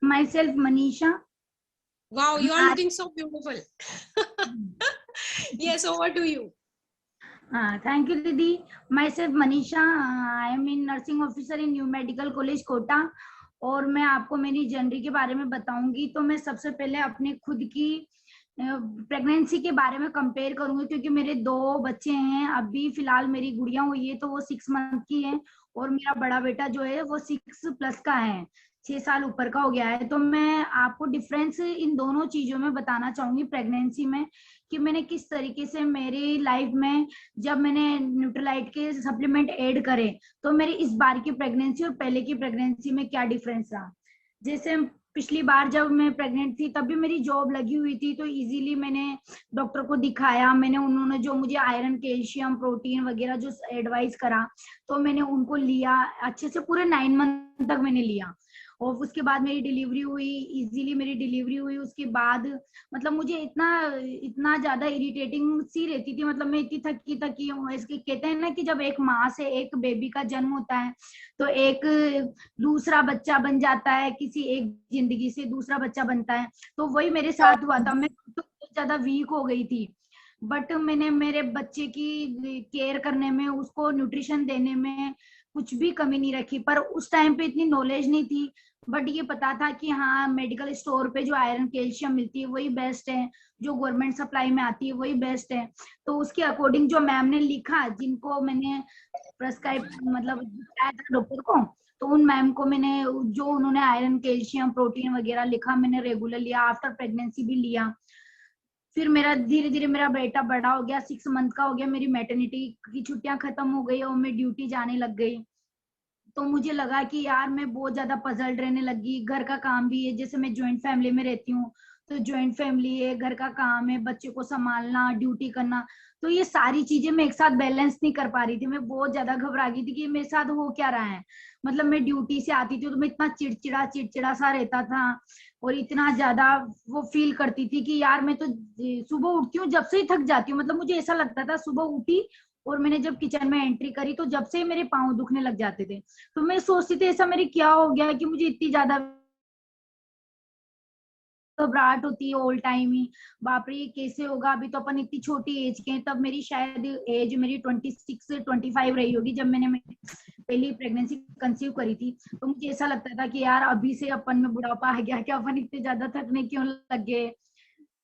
Myself Manisha. Wow, you are I- looking so beautiful. Yes, over to you. Thank you, Didi. Myself Manisha. I am in nursing officer in New Medical College Kota. और मैं आपको मेरी journey के बारे में बताऊंगी। तो मैं सबसे पहले अपने खुद की प्रेगनेंसी के बारे में कंपेयर करूंगी, क्योंकि मेरे 2 बच्चे हैं। अभी फिलहाल मेरी गुड़िया हुई है तो वो 6 मंथ की है, और मेरा बड़ा बेटा जो है वो 6+ का है, 6 साल ऊपर का हो गया है। तो मैं आपको डिफरेंस इन दोनों चीजों में बताना चाहूंगी प्रेगनेंसी में, कि मैंने किस तरीके से मेरी लाइफ में जब मैंने न्यूट्रीलाइट के सप्लीमेंट ऐड करे तो मेरी इस बार की प्रेगनेंसी और पहले की प्रेगनेंसी में क्या डिफरेंस रहा। जैसे पिछली बार जब मैं प्रेग्नेंट थी तब भी मेरी जॉब लगी हुई थी, तो इजीली मैंने डॉक्टर को दिखाया। मैंने उन्होंने जो मुझे आयरन, कैल्शियम, प्रोटीन वगैरह जो एडवाइस करा तो मैंने उनको लिया अच्छे से। पूरे 9 मंथ तक मैंने लिया, और उसके बाद मेरी डिलीवरी हुई। इजीली मेरी डिलीवरी हुई। उसके बाद मतलब मुझे इतना इतना ज्यादा इरिटेटिंग सी रहती थी। मतलब मैं इतनी थकी थकी हूँ। इसके कहते हैं ना कि जब एक माँ से एक बेबी का जन्म होता है तो एक दूसरा बच्चा बन जाता है, किसी एक जिंदगी से दूसरा बच्चा बनता है। तो वही मेरे साथ हुआ था। मैं तो बहुत ज्यादा वीक हो गई थी, बट मैंने मेरे बच्चे की केयर करने में, उसको न्यूट्रिशन देने में कुछ भी कमी नहीं रखी। पर उस टाइम पे इतनी नॉलेज नहीं थी, बट ये पता था कि हाँ मेडिकल स्टोर पे जो आयरन कैल्शियम मिलती है वही बेस्ट है, जो गवर्नमेंट सप्लाई में आती है वही बेस्ट है। तो उसके अकॉर्डिंग जो मैम ने लिखा, जिनको मैंने प्रेस्क्राइब मतलब बताया था डॉक्टर को, तो उन मैम को मैंने जो उन्होंने आयरन, कैल्शियम, प्रोटीन वगैरह लिखा मैंने रेगुलर लिया। आफ्टर प्रेगनेंसी भी लिया। फिर मेरा धीरे धीरे मेरा बेटा बड़ा हो गया, 6 मंथ का हो गया। मेरी मैटरनिटी की छुट्टियां खत्म हो गई और मैं ड्यूटी जाने लग गई। तो मुझे लगा कि यार मैं बहुत ज्यादा पजल्ड रहने लगी। घर का काम भी है, जैसे मैं ज्वाइंट फैमिली में रहती हूँ, तो ज्वाइंट फैमिली है, घर का काम है, बच्चे को संभालना, ड्यूटी करना, तो ये सारी चीजें मैं एक साथ बैलेंस नहीं कर पा रही थी। मैं बहुत ज्यादा घबरा गई थी कि मेरे साथ हो क्या रहा है। मतलब मैं ड्यूटी से आती थी तो मैं इतना चिड़चिड़ा चिड़चिड़ा सा रहता था, और इतना ज्यादा वो फील करती थी कि यार मैं तो सुबह उठती हूँ जब से ही थक जाती हूँ। मतलब मुझे ऐसा लगता था सुबह उठी और मैंने जब किचन में एंट्री करी तो जब से ही मेरे पाँव दुखने लग जाते थे। तो मैं सोचती थी ऐसा मेरे क्या हो गया कि मुझे इतनी ज्यादा घबराहट होती है ऑल टाइम ही। बाप रे ये कैसे होगा, अभी तो अपन इतनी छोटी एज के हैं। तब मेरी शायद एज मेरी 26 से 25 रही होगी जब मैंने पहली प्रेगनेंसी कंसीव करी थी। तो मुझे ऐसा लगता था कि यार अभी से अपन में बुढ़ापा आ गया, कि अपन इतने ज्यादा थकने क्यों लग गए।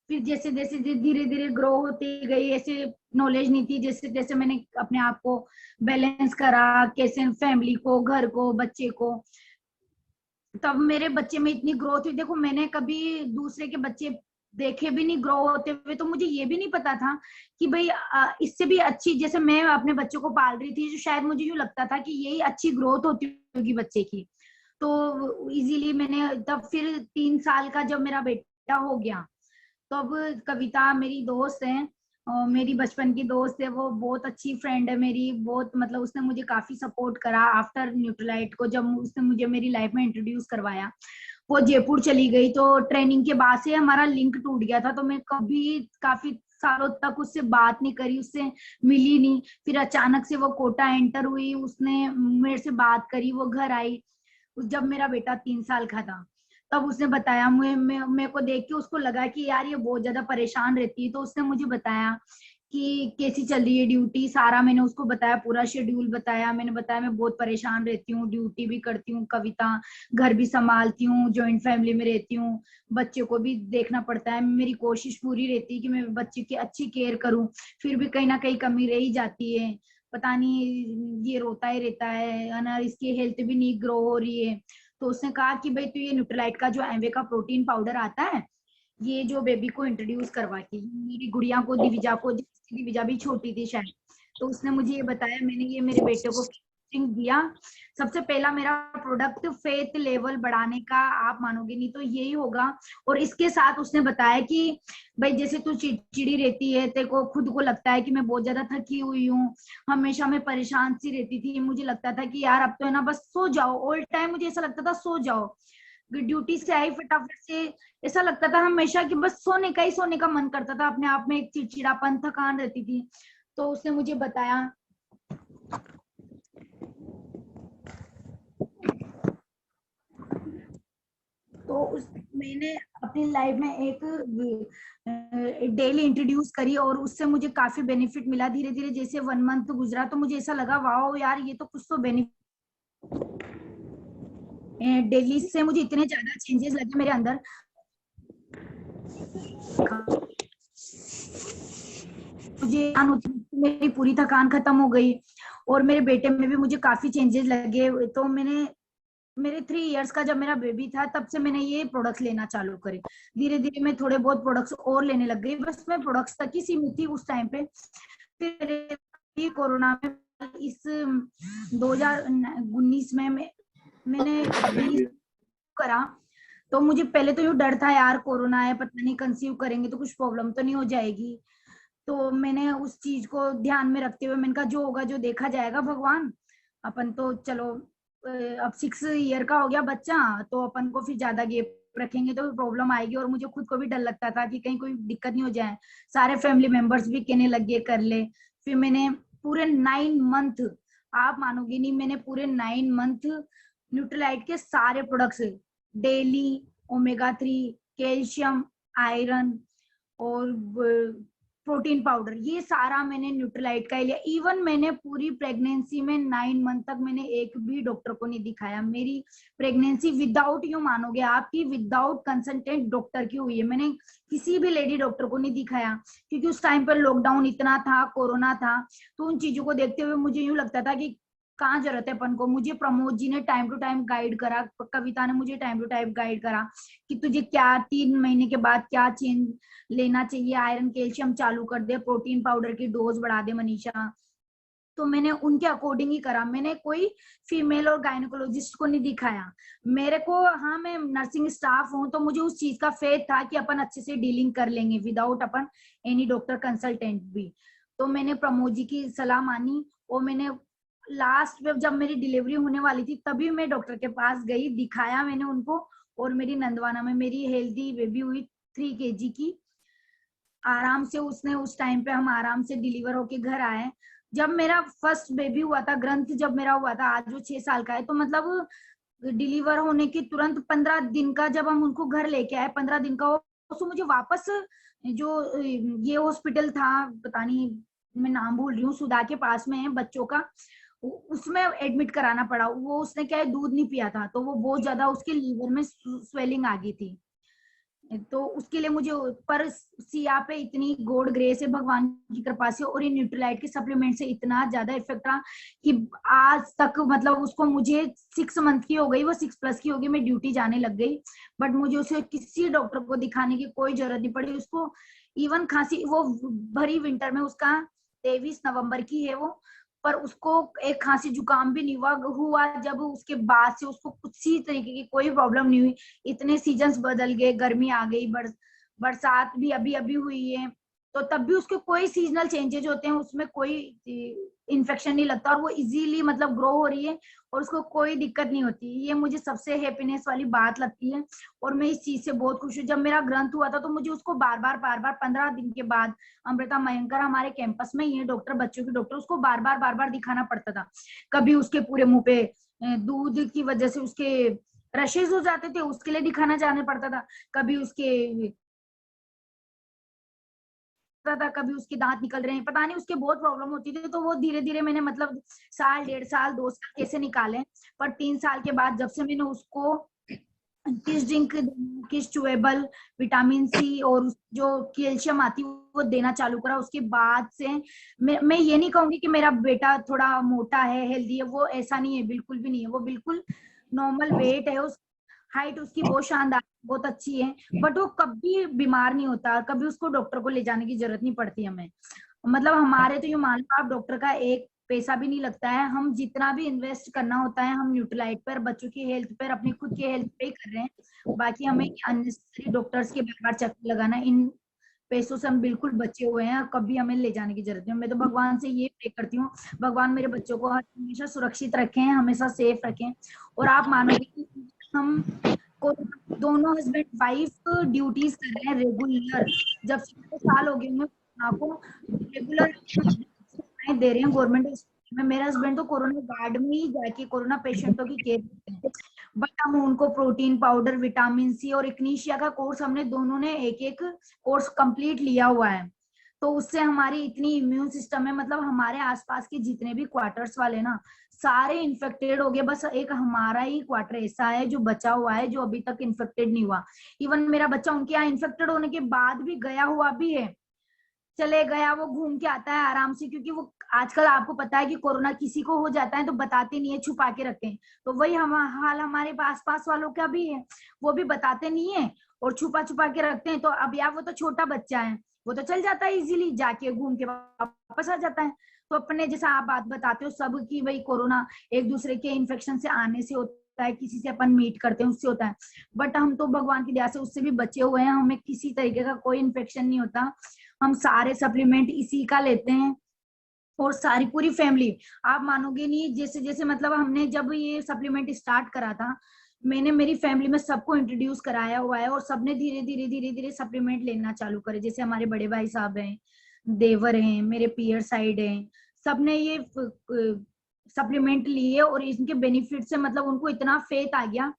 फिर जैसे जैसे धीरे धीरे ग्रो होती गई, ऐसे नॉलेज नहीं थी। जैसे जैसे मैंने अपने आप को बैलेंस करा, कैसे फैमिली को, घर को, बच्चे को, तब मेरे बच्चे में इतनी ग्रोथ हुई। देखो मैंने कभी दूसरे के बच्चे देखे भी नहीं ग्रो होते हुए, तो मुझे ये भी नहीं पता था कि भाई इससे भी अच्छी, जैसे मैं अपने बच्चों को पाल रही थी, जो शायद मुझे यूं लगता था कि यही अच्छी ग्रोथ होती होगी बच्चे की। तो इजीली मैंने तब फिर 3 साल का जब मेरा बेटा हो गया, तो अब कविता मेरी दोस्त है, मेरी बचपन की दोस्त है। वो बहुत अच्छी फ्रेंड है मेरी। बहुत मतलब उसने मुझे काफी सपोर्ट करा आफ्टर न्यूट्रीलाइट को, जब उसने मुझे मेरी लाइफ में इंट्रोड्यूस करवाया। वो जयपुर चली गई तो ट्रेनिंग के बाद से हमारा लिंक टूट गया था। तो मैं कभी काफी सालों तक उससे बात नहीं करी, उससे मिली नहीं। फिर अचानक से वो कोटा एंटर हुई, उसने मेरे से बात करी, वो घर आई जब मेरा बेटा 3 साल का था। तब उसने बताया, मेरे को देख के उसको लगा कि यार ये बहुत ज्यादा परेशान रहती है। तो उसने मुझे बताया कि कैसी चल रही है ड्यूटी, सारा मैंने उसको बताया, पूरा शेड्यूल बताया। मैंने बताया मैं बहुत परेशान रहती हूँ, ड्यूटी भी करती हूँ कविता, घर भी संभालती हूँ, जॉइंट फैमिली में रहती हूँ, बच्चे को भी देखना पड़ता है। मेरी कोशिश पूरी रहती है कि मैं बच्चे की अच्छी केयर करूँ, फिर भी कहीं ना कहीं कमी रह ही जाती है। पता नहीं ये रोता ही रहता है ना, इसकी हेल्थ भी नहीं ग्रो हो रही है। तो उसने कहा कि भाई तू ये न्यूट्रीलाइट का जो एमवे का प्रोटीन पाउडर आता है, ये जो बेबी को इंट्रोड्यूस करवा के, मेरी गुड़िया को, दिविजा को, दिविजा भी छोटी थी शायद, तो उसने मुझे ये बताया। मैंने ये मेरे बेटे को दिया। सबसे पहला मेरा प्रोडक्ट फेथ लेवल बढ़ाने का, आप मानोगे नहीं तो यही होगा। और इसके साथ उसने बताया कि भाई जैसे तू चिड़चिड़ी रहती है, तेरे को खुद को लगता है कि मैं बहुत ज्यादा थकी हुई हूँ, हमेशा मैं परेशान सी रहती थी, मुझे लगता था कि यार अब तो है ना बस सो जाओ। ऑल टाइम मुझे ऐसा लगता था सो जाओ। ड्यूटी से आई फटाफट से, ऐसा लगता था हमेशा कि बस सोने का मन करता था। अपने आप में एक चिड़चिड़ापन, थकान रहती थी। तो उसने मुझे बताया, तो मैंने अपनी लाइफ में एक डेली इंट्रोड्यूस करी और उससे मुझे काफी बेनिफिट मिला। धीरे धीरे जैसे 1 मंथ गुजरा तो मुझे ऐसा लगा वाओ यार ये तो कुछ तो बेनिफिट, डेली से मुझे इतने ज्यादा चेंजेस लगे मेरे अंदर। मुझे मेरी पूरी थकान खत्म हो गई और मेरे बेटे में भी मुझे काफी चेंजेस लगे। तो मैंने मेरे 3 इयर्स का जब मेरा बेबी था तब से मैंने ये प्रोडक्ट्स लेना चालू करे। धीरे धीरे मैं थोड़े बहुत प्रोडक्ट्स और लेने लग गई, बस मैं प्रोडक्ट्स तक ही सीमित थी उस टाइम पे। फिर कोरोना में इस 2019 में मैंने करा तो मुझे पहले तो यूँ डर था यार कोरोना है, पता नहीं कंसीव करेंगे तो कुछ प्रॉब्लम तो नहीं हो जाएगी। तो मैंने उस चीज को ध्यान में रखते हुए मैंने कहा जो होगा जो देखा जाएगा भगवान, अपन तो चलो अब 6 ईयर का हो गया बच्चा तो अपन को फिर ज्यादा गैप रखेंगे तो प्रॉब्लम आएगी। और मुझे खुद को भी डर लगता था कि कहीं कोई दिक्कत नहीं हो जाए। सारे फैमिली मेंबर्स भी कहने लगे कर ले। फिर मैंने पूरे 9 मंथ, आप मानोगे नहीं, मैंने पूरे 9 मंथ न्यूट्रीलाइट के सारे products daily, omega 3, calcium, iron और प्रोटीन पाउडर, ये सारा मैंने न्यूट्रीलाइट का ही लिया। इवन मैंने पूरी प्रेगनेंसी में 9 मंथ तक मैंने एक भी डॉक्टर को नहीं दिखाया। मेरी प्रेगनेंसी विदाउट, यू मानोगे आपकी, विदाउट कंसल्टेंट डॉक्टर की हुई है। मैंने किसी भी लेडी डॉक्टर को नहीं दिखाया क्योंकि उस टाइम पर लॉकडाउन इतना था, कोरोना था। तो उन चीजों को देखते हुए मुझे यूं लगता था कि कहाँ जरूरत है अपन को। मुझे प्रमोद जी ने टाइम टू टाइम गाइड करा, कविता ने मुझे टाइम टू टाइम गाइड करा कि तुझे क्या 3 महीने के बाद क्या चेंज लेना चाहिए, आयरन कैल्शियम चालू कर दे, प्रोटीन पाउडर की डोज बढ़ा दे मनीषा। तो मैंने उनके अकॉर्डिंग ही करा। मैंने कोई फीमेल और गायनेकोलॉजिस्ट को नहीं दिखाया। मेरे को, हाँ मैं नर्सिंग स्टाफ हूँ तो मुझे उस चीज का फेथ था कि अपन अच्छे से डीलिंग कर लेंगे विदाउट अपन एनी डॉक्टर कंसल्टेंट भी। तो मैंने प्रमोद जी की सलाह मानी और मैंने लास्ट में जब मेरी डिलीवरी होने वाली थी तभी मैं डॉक्टर के पास गई, दिखाया मैंने उनको। और मेरी नंदवाना में मेरी हेल्दी बेबी हुई 3 kg की, आराम से उसने, उस टाइम पे हम आराम से डिलीवर होके घर आए। जब मेरा फर्स्ट बेबी हुआ था, ग्रंथ जब मेरा हुआ था, आज वो 6 साल का है, तो मतलब डिलीवर होने के तुरंत 15 दिन का जब हम उनको घर लेके आए, 15 दिन का उसको मुझे वापस जो ये हॉस्पिटल था, पता नहीं मैं नाम भूल रही हूँ, सुधा के पास में है बच्चों का, उसमें एडमिट कराना पड़ा। वो उसने क्या है दूध नहीं पिया था तो वो बहुत ज्यादा उसके लीवर में स्वेलिंग आ गई थी। तो उसके लिए मुझे, पर सिया पे इतनी गॉड ग्रेस है भगवान की कृपा से और ये न्यूट्रीलाइट के सप्लीमेंट से इतना ज्यादा इफेक्ट रहा कि आज तक, मतलब उसको मुझे 6 मंथ की हो गई, वो 6+ की हो गई, मैं ड्यूटी जाने लग गई, बट मुझे उसे किसी डॉक्टर को दिखाने की कोई जरूरत नहीं पड़ी। उसको इवन खांसी, वो भरी विंटर में, उसका 23 नवंबर की है वो, पर उसको एक खांसी जुकाम भी नहीं हुआ जब उसके बाद से उसको किसी तरीके की कोई प्रॉब्लम नहीं हुई। इतने सीजन्स बदल गए, गर्मी आ गई, बरसात भी अभी अभी हुई है, तो तब भी उसके कोई सीजनल चेंजेज होते हैं, उसमें कोई इन्फेक्शन नहीं लगता और वो इजीली मतलब ग्रो हो रही है और उसको कोई दिक्कत नहीं होती। ये मुझे सबसे हैप्पीनेस वाली बात लगती है और मैं इस चीज से बहुत खुश हूँ। जब मेरा ग्रंथ हुआ था तो मुझे उसको बार बार 15 दिन के बाद, अमृता मयंकर हमारे कैंपस में ही है डॉक्टर, बच्चों की डॉक्टर, उसको बार बार दिखाना पड़ता था। कभी उसके पूरे मुंह पे दूध की वजह से उसके रशेज हो जाते थे, उसके लिए दिखाना जाना पड़ता था। कभी उसके कभी उसके दांत निकल रहे हैं, पता नहीं उसके बहुत प्रॉब्लम होती थी। तो वो धीरे धीरे मैंने मतलब साल, 1.5 साल, 2 साल कैसे निकाले, पर 3 साल के बाद जब से मैंने उसको किस जिंक, किस चुएबल, विटामिन सी और जो कैल्शियम आती है वो देना चालू करा, उसके बाद से मैं ये नहीं कहूंगी कि मेरा बेटा थोड़ा मोटा है, हेल्दी है, वो ऐसा नहीं है, बिल्कुल भी नहीं है। वो बिल्कुल नॉर्मल वेट है, उस हाइट उसकी बहुत शानदार, बहुत अच्छी है, बट वो कभी बीमार नहीं होता, कभी उसको डॉक्टर को ले जाने की जरूरत नहीं पड़ती हमें। मतलब हमारे तो ये मान लो आप, डॉक्टर का एक पैसा भी नहीं लगता है। हम जितना भी इन्वेस्ट करना होता है हम न्यूट्रीलाइट पर, बच्चों की हेल्थ पर, अपनी खुद की हेल्थ पे ही कर रहे हैं। बाकी हमें अननेसेसरी डॉक्टर्स के बार बार चक्कर लगाना, इन पैसों से हम बिल्कुल बचे हुए हैं और कभी हमें ले जाने की जरूरत नहीं। मैं तो भगवान से ये प्रे करती हूँ, भगवान मेरे बच्चों को हमेशा सुरक्षित रखें, हमेशा सेफ रखें। और आप मानोगे कि हम को दोनों हस्बैंड वाइफ ड्यूटीज कर रहे हैं रेगुलर, जब से 2 साल हो गए हमें को रेगुलर दे रहे हैं गवर्नमेंट में। मेरा हस्बैंड तो कोरोना वार्ड में ही जाके कोरोना पेशेंटों की केयर करते हैं। बट हम उनको प्रोटीन पाउडर, विटामिन सी और इग्नीशिया का कोर्स हमने दोनों ने एक एक कोर्स कंप्लीट लिया हुआ है। तो उससे हमारी इतनी इम्यून सिस्टम है, मतलब हमारे आसपास के जितने भी क्वार्टर्स वाले ना सारे इन्फेक्टेड हो गए, बस एक हमारा ही क्वार्टर ऐसा है जो बचा हुआ है जो अभी तक इन्फेक्टेड नहीं हुआ। इवन मेरा बच्चा उनके यहाँ इन्फेक्टेड होने के बाद भी गया हुआ भी है, चले गया, वो घूम के आता है आराम से, क्योंकि वो आजकल आपको पता है कि कोरोना किसी को हो जाता है तो बताते नहीं है, छुपा के रखते हैं। तो वही हम हाल हमारे पास पास वालों का भी है, वो भी बताते नहीं है और छुपा छुपा के रखते हैं। तो अब यार वो तो छोटा बच्चा है, वो तो चल जाता है इजीली, जाके घूम के वापस आ जाता है। तो अपने जैसा आप बात बताते हो सब की, भाई कोरोना एक दूसरे के इन्फेक्शन से आने से होता है, किसी से अपन मीट करते हैं उससे होता है, बट हम तो भगवान की दया से उससे भी बचे हुए हैं, हमें किसी तरीके का कोई इन्फेक्शन नहीं होता। हम सारे सप्लीमेंट इसी का लेते हैं और सारी पूरी फैमिली, आप मानोगे नहीं, जैसे जैसे मतलब हमने जब ये सप्लीमेंट स्टार्ट करा था, मैंने मेरी फैमिली में सबको इंट्रोड्यूस कराया हुआ है और सबने धीरे धीरे धीरे धीरे सप्लीमेंट लेना चालू करे। जैसे हमारे बड़े भाई साहब हैं, देवर हैं, मेरे पियर साइड हैं, सबने ये सप्लीमेंट लिए और इनके बेनिफिट से मतलब उनको इतना फेथ आ गया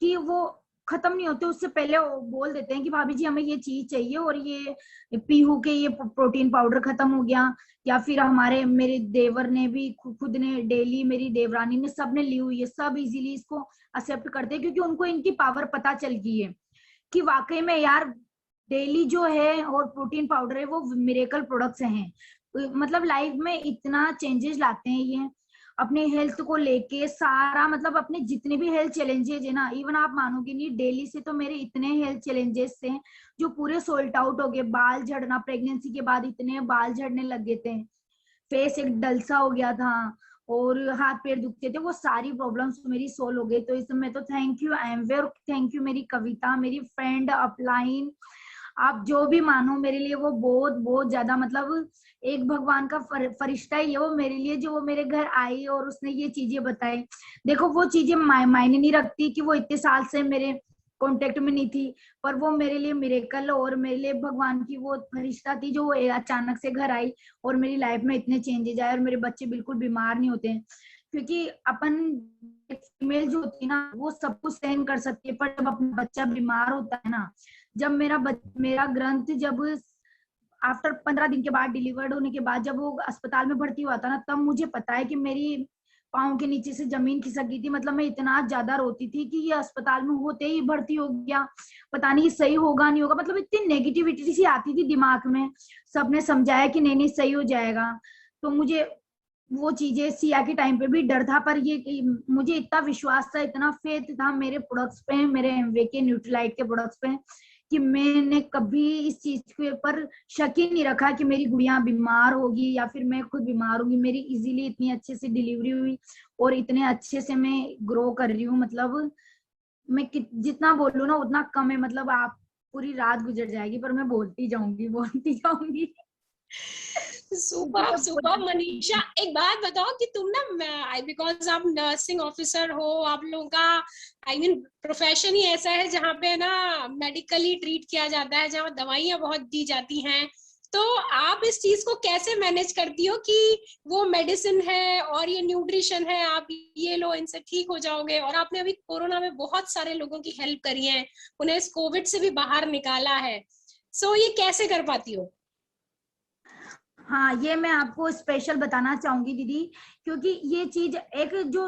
कि वो खत्म नहीं होते, उससे पहले वो बोल देते हैं कि भाभी जी हमें ये चीज चाहिए, और ये पीहू के ये प्रोटीन पाउडर खत्म हो गया, या फिर हमारे मेरे देवर ने भी खुद ने डेली, मेरी देवरानी ने, सब ने ली हुई है, सब इजीली इसको एक्सेप्ट करते हैं क्योंकि उनको इनकी पावर पता चल गई है कि वाकई में यार डेली जो है और प्रोटीन पाउडर है वो मिरेकल प्रोडक्ट्स हैं, मतलब लाइफ में इतना चेंजेस लाते हैं ये अपने हेल्थ को लेके सारा, मतलब अपने जितने भी हेल्थ चैलेंजेस है ना, इवन आप मानोगे नहीं, डेली से तो मेरे इतने हेल्थ चैलेंजेस थे जो पूरे सोल्ट आउट हो गए। बाल झड़ना, प्रेगनेंसी के बाद इतने बाल झड़ने लग गए थे, फेस एक डलसा हो गया था और हाथ पैर दुखते थे, वो सारी प्रॉब्लम्स मेरी सोल्व हो गई। तो इसमें तो thank you, I am very thank you मेरी कविता, मेरी फ्रेंड अपलाइन, आप जो भी मानो मेरे लिए वो बहुत बहुत ज्यादा, मतलब एक भगवान का फरिश्ता ही है वो मेरे लिए, जो वो मेरे घर आई और उसने ये चीजें बताई। देखो वो चीजें मायने नहीं रखती कि वो इतने साल से मेरे कांटेक्ट में नहीं थी, पर वो मेरे लिए मिरेकल और मेरे लिए भगवान की वो फरिश्ता थी जो अचानक से घर आई और मेरी लाइफ में इतने चेंजेस आए और मेरे बच्चे बिल्कुल बीमार नहीं होते हैं। क्योंकि अपन फीमेल जो होती है ना वो सब कुछ सहन कर सकती है, पर जब अपना बच्चा बीमार होता है ना, जब मेरा ग्रंथ जब आफ्टर 15 दिन के बाद डिलीवर्ड होने के बाद जब वो अस्पताल में भर्ती हुआ था ना, तब मुझे पता है कि मेरी पाँव के नीचे से जमीन खिसक गई थी। मतलब मैं इतना ज्यादा रोती थी कि ये अस्पताल में होते ही भर्ती हो गया, पता नहीं सही होगा नहीं होगा, मतलब इतनी नेगेटिविटी सी आती थी दिमाग में। सबने समझाया कि नहीं नहीं सही हो जाएगा। तो मुझे वो चीजें सिया के टाइम पे भी डर था, पर ये मुझे इतना विश्वास था, इतना फेथ था मेरे प्रोडक्ट्स पे, मेरे एमवे के न्यूट्रीलाइट के प्रोडक्ट्स पे, कि मैंने कभी इस चीज के ऊपर शक ही नहीं रखा कि मेरी गुड़िया बीमार होगी या फिर मैं खुद बीमार होगी। मेरी इजीली इतनी अच्छे से डिलीवरी हुई और इतने अच्छे से मैं ग्रो कर रही हूँ। मतलब मैं जितना बोलूँ ना उतना कम है, मतलब आप पूरी रात गुजर जाएगी पर मैं बोलती जाऊंगी बोलती जाऊंगी। सुपर सुपर मनीषा, एक बात बताओ कि तुम ना, बिकॉज आप नर्सिंग ऑफिसर हो, आप लोगों का आई मीन प्रोफेशन ही ऐसा है जहाँ पे ना मेडिकली ट्रीट किया जाता है, जहाँ दवाइयाँ बहुत दी जाती हैं, तो आप इस चीज को कैसे मैनेज करती हो कि वो मेडिसिन है और ये न्यूट्रिशन है, आप ये लो इनसे ठीक हो जाओगे, और आपने अभी कोरोना में बहुत सारे लोगों की हेल्प करी है, उन्हें इस कोविड से भी बाहर निकाला है, सो ये कैसे कर पाती हो? हाँ, ये मैं आपको स्पेशल बताना चाहूंगी दीदी, क्योंकि ये चीज एक जो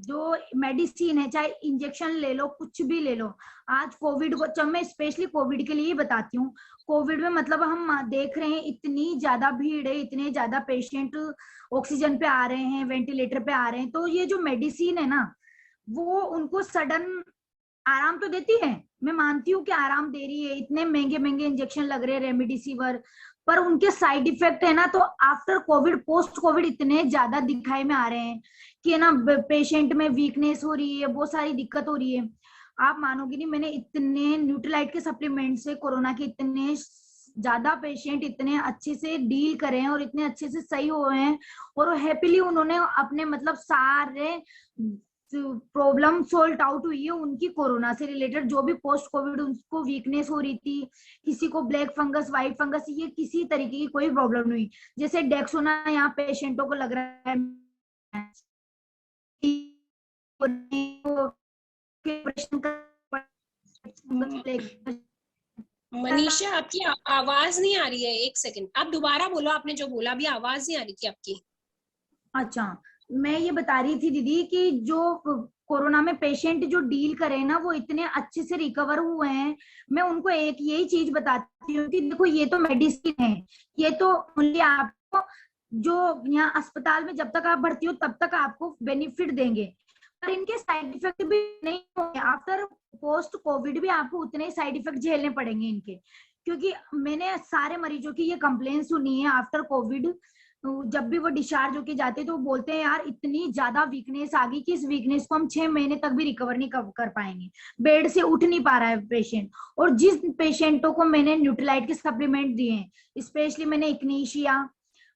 जो मेडिसिन है, चाहे इंजेक्शन ले लो कुछ भी ले लो, आज कोविड को, जब मैं स्पेशली कोविड के लिए बताती हूँ, कोविड में मतलब हम देख रहे हैं इतनी ज्यादा भीड़ है, इतने ज्यादा पेशेंट ऑक्सीजन पे आ रहे हैं, वेंटिलेटर पे आ रहे हैं, तो ये जो मेडिसिन है ना वो उनको सडन आराम तो देती है, मैं मानती हूँ कि आराम दे रही है, इतने महंगे महंगे इंजेक्शन लग रहे हैं रेमडेसिविर, पर उनके साइड इफेक्ट है ना, तो आफ्टर कोविड पोस्ट कोविड इतने ज्यादा दिखाई में आ रहे हैं कि है ना पेशेंट में वीकनेस हो रही है, बहुत सारी दिक्कत हो रही है। आप मानोगे नहीं, मैंने इतने न्यूट्रीलाइट के सप्लीमेंट से कोरोना के इतने ज्यादा पेशेंट इतने अच्छे से डील करे हैं और इतने अच्छे से सही हुए हैं, और हैप्पीली उन्होंने अपने मतलब सारे प्रॉब्लम सोल्ट आउट हुई है उनकी, कोरोना से रिलेटेड जो भी पोस्ट कोविड उनको वीकनेस हो रही थी, किसी को ब्लैक फंगस, व्हाइट फंगस, ये किसी तरीके की कोई प्रॉब्लम नहीं हुई। जैसे डेक्सोना यहाँ पेशेंटों को लग रहा है मनीषा आपकी आवाज नहीं आ रही है, एक सेकंड आप दोबारा बोलो, आपने जो बोला अभी आवाज नहीं आ रही थी आपकी। अच्छा, मैं ये बता रही थी दीदी कि जो कोरोना में पेशेंट जो डील करे ना, वो इतने अच्छे से रिकवर हुए हैं। मैं उनको एक यही चीज बताती हूँ कि देखो ये तो मेडिसिन है, ये तो ओनली आपको जो यहाँ अस्पताल में जब तक आप भर्ती हो तब तक आपको बेनिफिट देंगे, पर इनके साइड इफेक्ट भी नहीं होंगे। आफ्टर पोस्ट कोविड भी आपको उतने साइड इफेक्ट झेलने पड़ेंगे इनके, क्योंकि मैंने सारे मरीजों की ये कंप्लेन सुनी है आफ्टर कोविड। जब भी वो डिस्चार्ज होके जाते हैं तो वो बोलते हैं यार इतनी ज्यादा वीकनेस आ गई कि इस वीकनेस को हम 6 महीने तक भी रिकवर नहीं कर पाएंगे, बेड से उठ नहीं पा रहा है पेशेंट। और जिस पेशेंटों को मैंने न्यूट्रीलाइट के सप्लीमेंट दिए हैं, स्पेशली मैंने इग्नीशिया,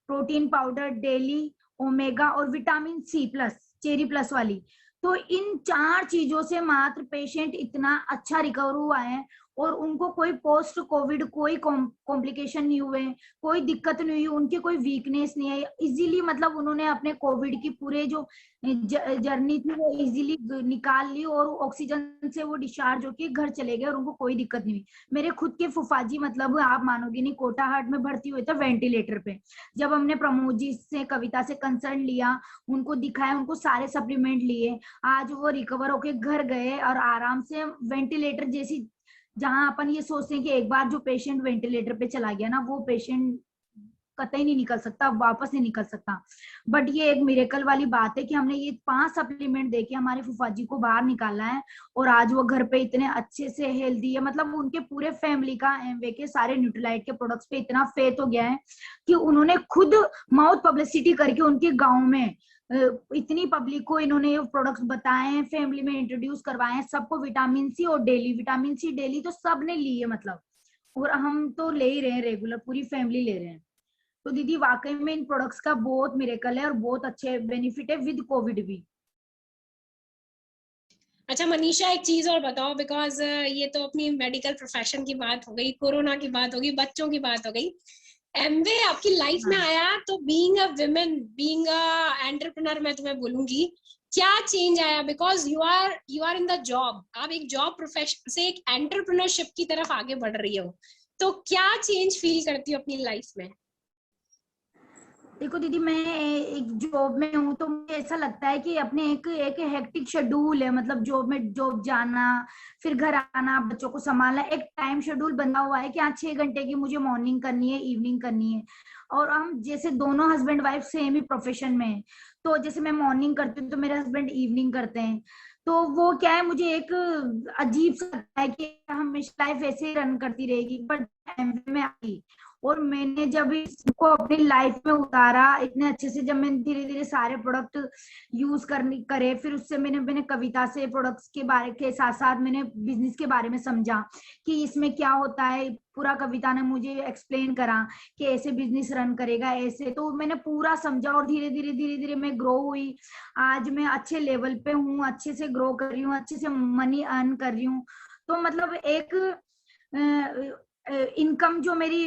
प्रोटीन पाउडर डेली, ओमेगा और vitamin C plus, cherry plus वाली, तो इन 4 चीजों से मात्र पेशेंट इतना अच्छा रिकवर हुआ है और उनको कोई पोस्ट कोविड कोई कॉम्प्लिकेशन नहीं हुए, कोई दिक्कत नहीं हुई, उनकी कोई वीकनेस नहीं है। इजीली मतलब उन्होंने अपने कोविड की पूरे जो जर्नी थी वो इजीली निकाल ली और ऑक्सीजन से वो डिस्चार्ज होके घर चले गए और उनको कोई दिक्कत नहीं हुई। मेरे खुद के फुफाजी मतलब आप मानोगे नहीं, कोटाहाट में भर्ती हुए थे वेंटिलेटर पे। जब हमने प्रमोद जी से, कविता से कंसर्न लिया, उनको दिखाया, उनको सारे सप्लीमेंट लिए, आज वो रिकवर होके घर गए और आराम से वेंटिलेटर जैसी, जहां अपन ये सोचते हैं कि एक बार जो पेशेंट वेंटिलेटर पे चला गया ना, वो पेशेंट कतई नहीं निकल सकता, वापस नहीं निकल सकता। बट ये एक मिरेकल वाली बात है कि हमने ये 5 सप्लीमेंट देके हमारे फुफाजी को बाहर निकाला है और आज वो घर पे इतने अच्छे से हेल्दी है। मतलब उनके पूरे फैमिली का एमवे के सारे न्यूट्रीलाइट के प्रोडक्ट्स पे इतना फेथ हो गया है कि उन्होंने खुद माउथ पब्लिसिटी करके उनके गाँव में इतनी पब्लिक को इन्होंने ये प्रोडक्ट्स बताए हैं, फैमिली में इंट्रोड्यूस करवाए हैं सबको। विटामिन सी और डेली, विटामिन सी डेली तो सबने ली है मतलब, और हम तो ले ही रहे हैं रेगुलर, पूरी फैमिली ले रहे हैं। तो दीदी वाकई में इन प्रोडक्ट्स का बहुत मिरेकल है और बहुत अच्छे बेनिफिट है विद कोविड भी। अच्छा मनीषा एक चीज और बताओ, बिकॉज ये तो अपनी मेडिकल प्रोफेशन की बात हो गई, कोरोना की बात हो गई, बच्चों की बात हो गई, एमवे आपकी लाइफ में आया तो being a woman, being a entrepreneur मैं तुम्हें बोलूंगी क्या चेंज आया, because you are in the job, आप एक जॉब प्रोफेशन से एक एंटरप्रेन्योरशिप की तरफ आगे बढ़ रही हो, तो क्या चेंज फील करती हो अपनी लाइफ में? देखो दीदी, मैं एक जॉब में हूँ तो मुझे ऐसा लगता है कि अपने एक हेक्टिक शेड्यूल है, मतलब जॉब में जॉब जाना, फिर घर आना, बच्चों को संभालना, एक टाइम शेड्यूल बना हुआ है कि हाँ 6 घंटे की मुझे मॉर्निंग करनी है, इवनिंग करनी है। और हम जैसे दोनों हस्बैंड वाइफ सेम ही प्रोफेशन में है, तो जैसे मैं मॉर्निंग करती हूँ तो मेरे हस्बैंड इवनिंग करते हैं। तो वो क्या है, मुझे एक अजीब सा लगता है कि हमेशा लाइफ ऐसे ही रन करती रहेगी, बट में आई और मैंने जब इसको अपनी लाइफ में उतारा इतने अच्छे से, जब मैंने धीरे धीरे सारे प्रोडक्ट यूज करे, फिर उससे मैंने कविता से प्रोडक्ट्स के बारे के साथ साथ मैंने बिजनेस के बारे में समझा कि इसमें क्या होता है। पूरा कविता ने मुझे एक्सप्लेन करा कि ऐसे बिजनेस रन करेगा ऐसे, तो मैंने पूरा समझा और धीरे धीरे मैं ग्रो हुई। आज मैं अच्छे लेवल पे हूँ, अच्छे से ग्रो कर रही हूँ, अच्छे से मनी अर्न कर रही हूँ। तो मतलब एक इनकम जो मेरी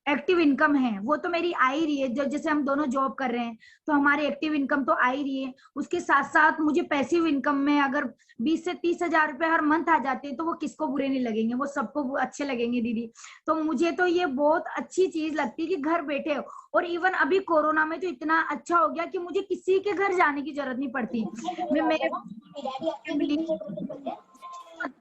एक्टिव इनकम है वो तो मेरी आ ही रही है। जब जैसे हम दोनों जॉब कर रहे हैं तो हमारी एक्टिव इनकम तो आ ही रही है, उसके साथ साथ मुझे पैसिव इनकम में अगर 20 से 30 हजार रुपए हर मंथ आ जाते हैं तो वो किसको बुरे नहीं लगेंगे, वो सबको अच्छे लगेंगे दीदी। तो मुझे तो ये बहुत अच्छी चीज लगती है कि घर बैठे हो, और इवन अभी कोरोना में तो इतना अच्छा हो गया कि मुझे किसी के घर जाने की जरूरत नहीं पड़ती।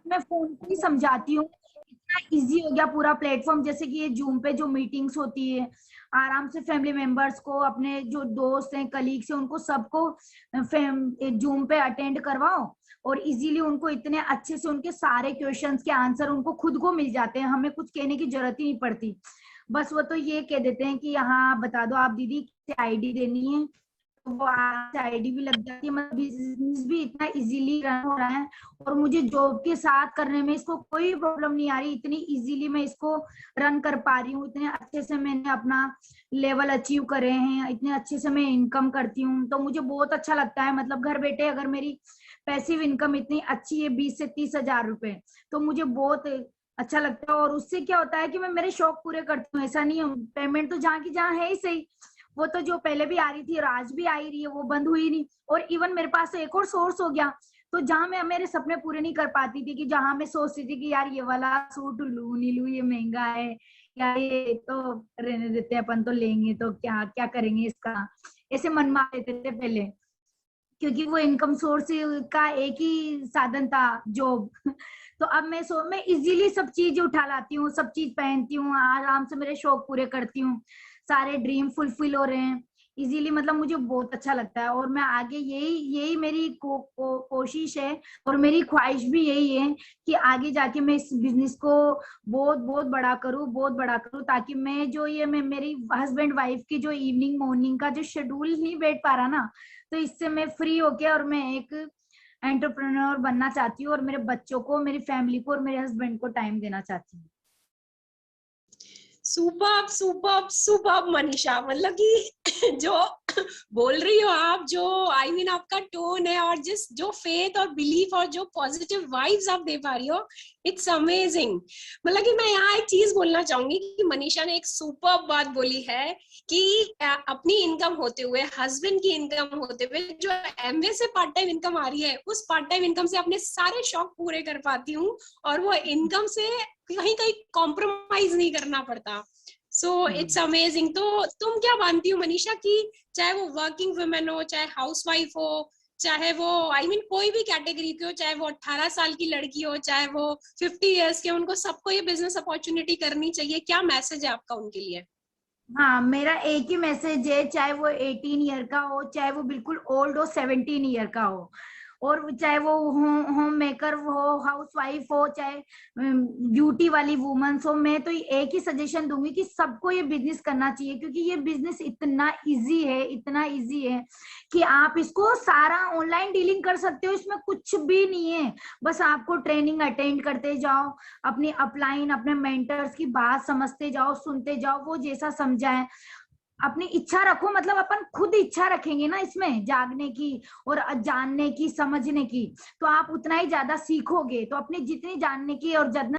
मैं फोन पे ही समझाती हूँ, इतना इजी हो गया पूरा प्लेटफॉर्म। जैसे कि ये जूम पे जो मीटिंग्स होती है, आराम से फैमिली मेंबर्स को, अपने जो दोस्त हैं, कलीग्स हैं, उनको सबको जूम पे अटेंड करवाओ और इजीली उनको इतने अच्छे से उनके सारे क्वेश्चंस के आंसर उनको खुद को मिल जाते हैं, हमें कुछ कहने की जरूरत ही नहीं पड़ती। बस वो तो ये कह देते हैं कि यहाँ बता दो आप दीदी आईडी देनी है, वो आईडी भी लग जाती है। मतलब बिजनेस भी इतना इजीली रन हो रहा है और मुझे जॉब के साथ करने में इसको कोई प्रॉब्लम नहीं आ रही, इतनी इजीली मैं इसको रन कर पा रही हूँ, इतने अच्छे से मैंने अपना लेवल अचीव करे हैं, इतने अच्छे से मैं इनकम करती हूँ। तो मुझे बहुत अच्छा लगता है, मतलब घर बैठे अगर मेरी पैसिव इनकम इतनी अच्छी है 20 से 30 हजार रुपए, तो मुझे बहुत अच्छा लगता है। और उससे क्या होता है कि मैं मेरे शौक पूरे करती हूँ, ऐसा नहीं है, पेमेंट तो जहाँ की जहाँ है ही सही, वो तो जो पहले भी आ रही थी और आज भी आ ही रही है, वो बंद हुई नहीं। और इवन मेरे पास एक और सोर्स हो गया, तो जहाँ मैं मेरे सपने पूरे नहीं कर पाती थी, कि जहाँ मैं सोचती थी कि यार ये वाला सूट लूं नहीं लूं, ये महंगा है, यार ये तो रहने देते हैं, अपन तो लेंगे तो क्या क्या करेंगे इसका, ऐसे मन मान लेते थे पहले, क्योंकि वो इनकम सोर्स का एक ही साधन था, जॉब। तो अब मैं इजीली सब चीज उठा लाती हूँ, सब चीज पहनती हूँ, आराम से मेरे शौक पूरे करती हूँ, सारे ड्रीम फुलफिल हो रहे हैं इजीली, मतलब मुझे बहुत अच्छा लगता है। और मैं आगे यही यही मेरी कोशिश है, और मेरी ख्वाहिश भी यही है कि आगे जाके मैं इस बिजनेस को बहुत बहुत बड़ा करूँ, बहुत बड़ा करूँ, ताकि मैं जो ये मैं मेरी हस्बैंड वाइफ की जो इवनिंग मॉर्निंग का जो शेड्यूल नहीं बैठ पा रहा ना, तो इससे मैं फ्री होके और मैं एक एंटरप्रेन्योर बनना चाहती हूँ, और मेरे बच्चों को, मेरी फैमिली को और मेरे हस्बैंड को टाइम देना चाहती हूँ। सुपर्ब सुपर्ब सुपर्ब मनीषा, मतलब कि जो बोल रही हो आप, जो आई मीन आपका टोन है, और जिस जो फेथ और बिलीफ और जो पॉजिटिव वाइब्स आप दे पा रही हो, इट्स अमेजिंग। मतलब कि मैं यहाँ एक चीज बोलना चाहूंगी कि मनीषा ने एक सुपर्ब बात बोली है कि अपनी इनकम होते हुए, हस्बैंड की इनकम होते हुए, जो एमवे से पार्ट टाइम इनकम आ रही है, उस पार्ट टाइम इनकम से अपने सारे शौक पूरे कर पाती हूँ, और वो इनकम से कहीं कहीं कॉम्प्रोमाइज नहीं करना पड़ता। So it's amazing. तो तुम क्या मानती हो मनीषा कि चाहे वो वर्किंग वुमेन हो, चाहे हाउसवाइफ हो, चाहे वो आई मीन कोई भी कैटेगरी की हो, चाहे वो 18 साल की लड़की हो, चाहे वो 50 इयर्स के, उनको सबको ये बिजनेस अपॉर्चुनिटी करनी चाहिए, क्या मैसेज है आपका उनके लिए? हाँ, मेरा एक ही मैसेज है, चाहे वो 18 ईयर का हो, चाहे वो बिल्कुल ओल्ड हो, 17 ईयर का हो, और चाहे वो होम मेकर हो, हाउस वाइफ हो, चाहे ब्यूटी वाली वुमेन्स हो, मैं तो एक ही सजेशन दूंगी कि सबको ये बिजनेस करना चाहिए, क्योंकि ये बिजनेस इतना इजी है, इतना इजी है कि आप इसको सारा ऑनलाइन डीलिंग कर सकते हो, इसमें कुछ भी नहीं है। बस आपको ट्रेनिंग अटेंड करते जाओ, अपनी अपलाइन, अपने मेंटर्स की बात समझते जाओ, सुनते जाओ, वो जैसा समझाए, अपनी इच्छा रखो, मतलब अपन खुद इच्छा रखेंगे ना इसमें जागने की और जानने की, समझने की, तो आप उतना ही ज्यादा सीखोगे। तो अपनी जितनी जानने की और